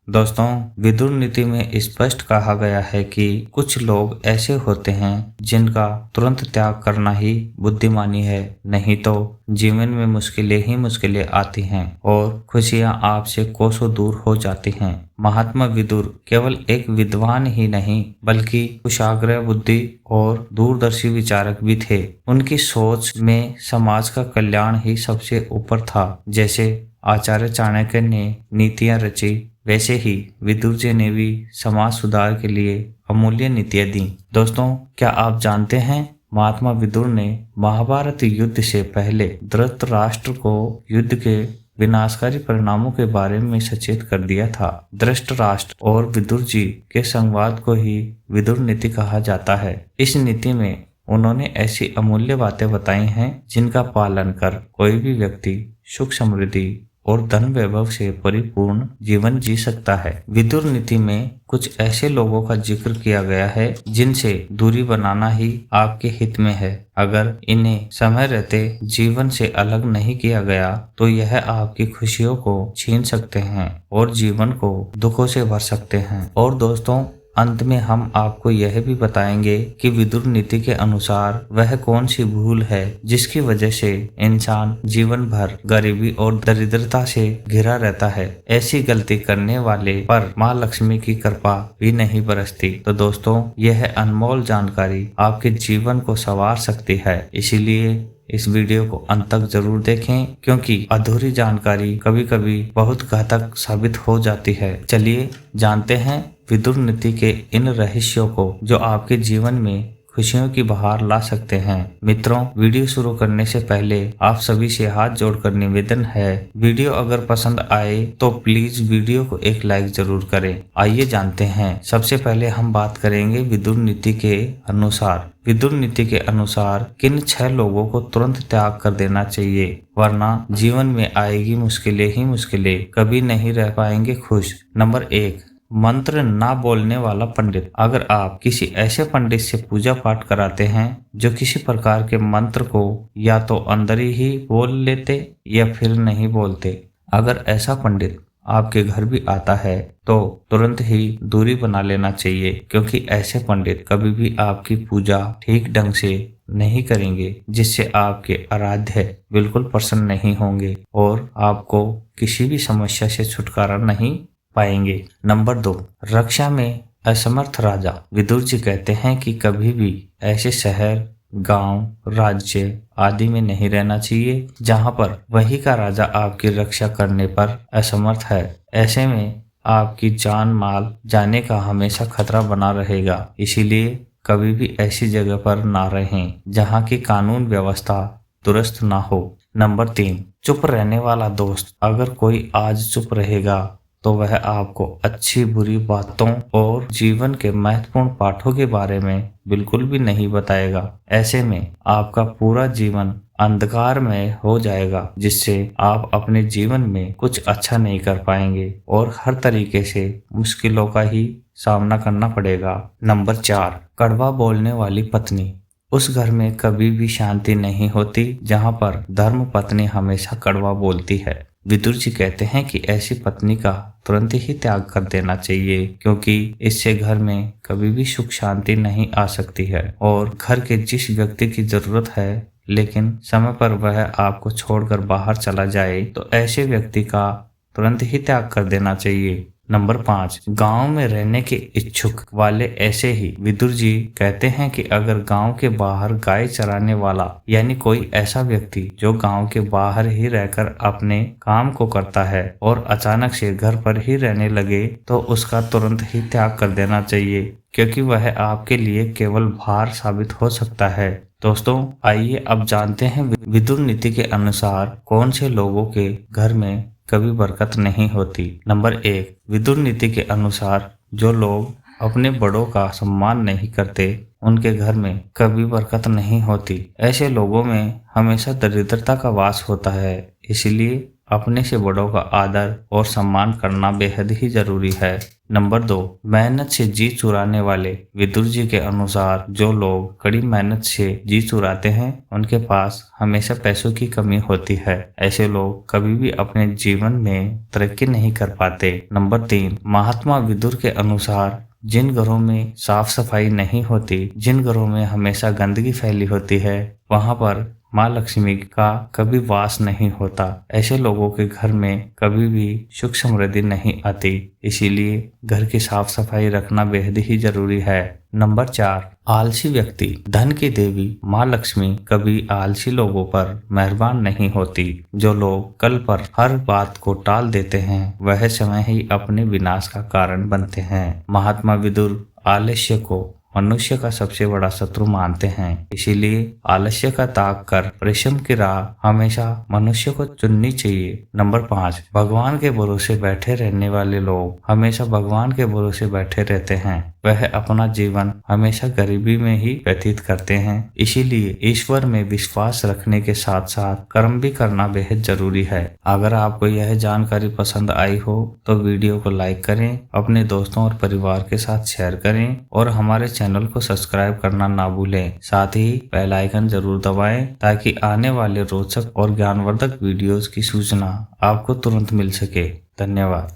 दोस्तों, विदुर नीति में स्पष्ट कहा गया है कि कुछ लोग ऐसे होते हैं जिनका तुरंत त्याग करना ही बुद्धिमानी है, नहीं तो जीवन में मुश्किलें ही मुश्किलें आती हैं और खुशियां आपसे कोसों दूर हो जाती हैं। महात्मा विदुर केवल एक विद्वान ही नहीं बल्कि कुशाग्र बुद्धि और दूरदर्शी विचारक भी थे। उनकी सोच में समाज का कल्याण ही सबसे ऊपर था। जैसे आचार्य चाणक्य ने नीतियां रची, वैसे ही विदुर जी ने भी समाज सुधार के लिए अमूल्य नीतियां दी। दोस्तों, क्या आप जानते हैं महात्मा विदुर ने महाभारत युद्ध से पहले धृतराष्ट्र को युद्ध के विनाशकारी परिणामों के बारे में सचेत कर दिया था। धृतराष्ट्र और विदुर जी के संवाद को ही विदुर नीति कहा जाता है। इस नीति में उन्होंने ऐसी अमूल्य बातें बताई हैं जिनका पालन कर कोई भी व्यक्ति सुख समृद्धि और धन वैभव से परिपूर्ण जीवन जी सकता है। विदुर नीति में कुछ ऐसे लोगों का जिक्र किया गया है जिनसे दूरी बनाना ही आपके हित में है। अगर इन्हें समय रहते जीवन से अलग नहीं किया गया तो यह आपकी खुशियों को छीन सकते हैं और जीवन को दुखों से भर सकते हैं। और दोस्तों, अंत में हम आपको यह भी बताएंगे कि विदुर नीति के अनुसार वह कौन सी भूल है जिसकी वजह से इंसान जीवन भर गरीबी और दरिद्रता से घिरा रहता है। ऐसी गलती करने वाले पर माँ लक्ष्मी की कृपा भी नहीं बरसती। तो दोस्तों, यह अनमोल जानकारी आपके जीवन को संवार सकती है। इसीलिए इस वीडियो को अंत तक जरूर देखें, क्योंकि अधूरी जानकारी कभी कभी बहुत घातक साबित हो जाती है। चलिए जानते हैं विदुर नीति के इन रहस्यों को जो आपके जीवन में खुशियों की बहार ला सकते हैं। मित्रों, वीडियो शुरू करने से पहले आप सभी से हाथ जोड़कर निवेदन है, वीडियो अगर पसंद आए तो प्लीज वीडियो को एक लाइक जरूर करें। आइए जानते हैं। सबसे पहले हम बात करेंगे विदुर नीति के अनुसार। विदुर नीति के अनुसार किन 6 लोगों को तुरंत त्याग कर देना चाहिए, वरना जीवन में आएगी मुश्किलें ही मुश्किलें, कभी नहीं रह पाएंगे खुश। नंबर 1, मंत्र ना बोलने वाला पंडित। अगर आप किसी ऐसे पंडित से पूजा पाठ कराते हैं जो किसी प्रकार के मंत्र को या तो अंदर ही बोल लेते या फिर नहीं बोलते, अगर ऐसा पंडित आपके घर भी आता है तो तुरंत ही दूरी बना लेना चाहिए, क्योंकि ऐसे पंडित कभी भी आपकी पूजा ठीक ढंग से नहीं करेंगे, जिससे आपके आराध्य बिल्कुल प्रसन्न नहीं होंगे और आपको किसी भी समस्या से छुटकारा नहीं पाएंगे। नंबर 2, रक्षा में असमर्थ राजा। विदुर जी कहते हैं कि कभी भी ऐसे शहर, गांव, राज्य आदि में नहीं रहना चाहिए जहां पर वही का राजा आपकी रक्षा करने पर असमर्थ है। ऐसे में आपकी जान माल जाने का हमेशा खतरा बना रहेगा। इसीलिए कभी भी ऐसी जगह पर ना रहें जहां की कानून व्यवस्था दुरुस्त ना हो। नंबर 3, चुप रहने वाला दोस्त। अगर कोई आज चुप रहेगा तो वह आपको अच्छी बुरी बातों और जीवन के महत्वपूर्ण पाठों के बारे में बिल्कुल भी नहीं बताएगा। ऐसे में आपका पूरा जीवन अंधकार में हो जाएगा, जिससे आप अपने जीवन में कुछ अच्छा नहीं कर पाएंगे और हर तरीके से मुश्किलों का ही सामना करना पड़ेगा। नंबर 4, कड़वा बोलने वाली पत्नी। उस घर में कभी भी शांति नहीं होती जहां पर धर्म पत्नी हमेशा कड़वा बोलती है। विदुर जी कहते हैं कि ऐसी पत्नी का तुरंत ही त्याग कर देना चाहिए, क्योंकि इससे घर में कभी भी सुख शांति नहीं आ सकती है और घर के जिस व्यक्ति की जरूरत है लेकिन समय पर वह आपको छोड़कर बाहर चला जाए तो ऐसे व्यक्ति का तुरंत ही त्याग कर देना चाहिए। नंबर 5, गांव में रहने के इच्छुक वाले। ऐसे ही विदुर जी कहते हैं कि अगर गांव के बाहर गाय चराने वाला यानी कोई ऐसा व्यक्ति जो गांव के बाहर ही रहकर अपने काम को करता है और अचानक से घर पर ही रहने लगे तो उसका तुरंत ही त्याग कर देना चाहिए, क्योंकि वह आपके लिए केवल भार साबित हो सकता है। दोस्तों, आइए अब जानते हैं विदुर नीति के अनुसार कौन से लोगों के घर में कभी बरकत नहीं होती। नंबर 1, विदुर नीति के अनुसार जो लोग अपने बड़ों का सम्मान नहीं करते उनके घर में कभी बरकत नहीं होती। ऐसे लोगों में हमेशा दरिद्रता का वास होता है। इसलिए अपने से बड़ों का आदर और सम्मान करना बेहद ही जरूरी है। नंबर 2, मेहनत से जी चुराने वाले। विदुर जी के अनुसार जो लोग कड़ी मेहनत से जी चुराते हैं उनके पास हमेशा पैसों की कमी होती है। ऐसे लोग कभी भी अपने जीवन में तरक्की नहीं कर पाते। नंबर 3, महात्मा विदुर के अनुसार जिन घरों में साफ सफाई नहीं होती, जिन घरों में हमेशा गंदगी फैली होती है, वहां पर माँ लक्ष्मी का कभी वास नहीं होता। ऐसे लोगों के घर में कभी भी सुख समृद्धि नहीं आती। इसीलिए घर की साफ सफाई रखना बेहद ही जरूरी है। नंबर 4, आलसी व्यक्ति। धन की देवी माँ लक्ष्मी कभी आलसी लोगों पर मेहरबान नहीं होती। जो लोग कल पर हर बात को टाल देते हैं वह समय ही अपने विनाश का कारण बनते हैं। महात्मा विदुर आलस्य को मनुष्य का सबसे बड़ा शत्रु मानते हैं। इसीलिए आलस्य का त्याग कर परिश्रम की राह हमेशा मनुष्य को चुननी चाहिए। नंबर 5, भगवान के भरोसे बैठे रहने वाले लोग हमेशा भगवान के भरोसे बैठे रहते हैं। वह अपना जीवन हमेशा गरीबी में ही व्यतीत करते हैं। इसीलिए ईश्वर में विश्वास रखने के साथ साथ कर्म भी करना बेहद जरूरी है। अगर आपको यह जानकारी पसंद आई हो तो वीडियो को लाइक करें, अपने दोस्तों और परिवार के साथ शेयर करें और हमारे चैनल को सब्सक्राइब करना ना भूलें। साथ ही बेल आइकन जरूर दबाएं ताकि आने वाले रोचक और ज्ञानवर्धक वीडियोस की सूचना आपको तुरंत मिल सके। धन्यवाद।